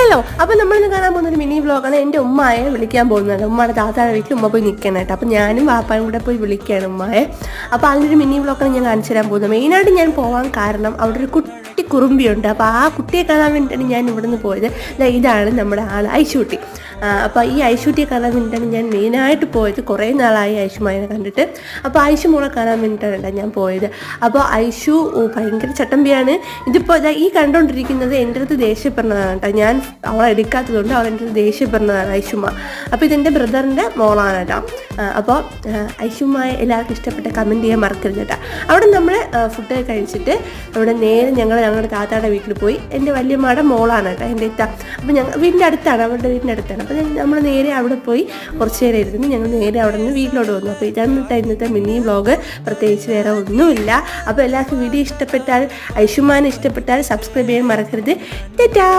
Hello, അപ്പോൾ നമ്മളിന്ന് കാണാൻ പോകുന്നൊരു മിനി വ്ളോഗാണ്. എൻ്റെ ഉമ്മയെ വിളിക്കാൻ പോകുന്നത്. ഉമ്മയുടെ താത്തായുടെ വീട്ടിൽ ഉമ്മ പോയി നിൽക്കാനായിട്ട്. അപ്പോൾ ഞാനും വാപ്പായും കൂടെ പോയി വിളിക്കുകയാണ് ഉമ്മയെ. അപ്പോൾ അതിനൊരു മിനി വ്ളോഗാണ് ഞാൻ കാണിച്ചു തരാൻ പോകുന്നത്. മെയിനായിട്ട് ഞാൻ പോകാൻ കാരണം അവിടെ ഒരു കുട്ടി കുറുമ്പിയുണ്ട്. അപ്പോൾ ആ കുട്ടിയെ കാണാൻ വേണ്ടിയിട്ടാണ് ഞാൻ ഇവിടെ നിന്ന് പോയത്. ഇതാണ് നമ്മുടെ ആൾ ഐശുട്ടി. അപ്പോൾ ഈ ഐശുട്ടിയെ കാണാൻ വേണ്ടിയിട്ടാണ് ഞാൻ മെയിനായിട്ട് പോയത്. കുറേ നാളായി ഐശുമായെ കണ്ടിട്ട്. അപ്പോൾ ഐശു മോളെ കാണാൻ വേണ്ടിയിട്ടാണ് ഞാൻ പോയത്. അപ്പോൾ ഐശു ഭയങ്കര ചട്ടമ്പിയാണ്. ഇതിപ്പോൾ ഈ കണ്ടുകൊണ്ടിരിക്കുന്നത് എൻ്റെ അടുത്ത് ദേഷ്യപ്പെടുന്നതാണ് കേട്ടോ. ഞാൻ അവളെ എടുക്കാത്തതുകൊണ്ട് അവൾ എൻ്റെ അടുത്ത് ദേഷ്യപ്പെടുന്നതാണ് ഐശുമ്മ. അപ്പോൾ ഇതെൻ്റെ ബ്രദറിൻ്റെ മോളാണ് കേട്ടോ. അപ്പോൾ ഐശുമ്മയെ എല്ലാവർക്കും ഇഷ്ടപ്പെട്ട കമൻറ്റ് ചെയ്യാൻ മറക്കരുത് കേട്ടോ. അവിടെ നമ്മൾ ഫുഡ് കഴിച്ചിട്ട് അവിടെ നേരെ ഞങ്ങളുടെ താത്തായുടെ വീട്ടിൽ പോയി. എൻ്റെ വല്യമ്മയുടെ മോളാണ് കേട്ടോ എൻ്റെ ഇത്ത. അപ്പോൾ ഞങ്ങൾ വീടിൻ്റെ അടുത്താണ്, അവരുടെ വീടിൻ്റെ അടുത്താണ്. അപ്പോൾ നമ്മൾ നേരെ അവിടെ പോയി കുറച്ച് നേരം ഇരുന്ന് ഞങ്ങൾ നേരെ അവിടെ നിന്ന് വീട്ടിലോട്ട് വന്നു. അപ്പോൾ ഇതാണ് ഇന്നത്തെ മിനി വ്ളോഗ്. പ്രത്യേകിച്ച് വേറെ ഒന്നുമില്ല. അപ്പോൾ എല്ലാവർക്കും വീഡിയോ ഇഷ്ടപ്പെട്ടാൽ, ഐശുമാനെ ഇഷ്ടപ്പെട്ടാൽ സബ്സ്ക്രൈബ് ചെയ്യാൻ മറക്കരുത്. ടാറ്റാ.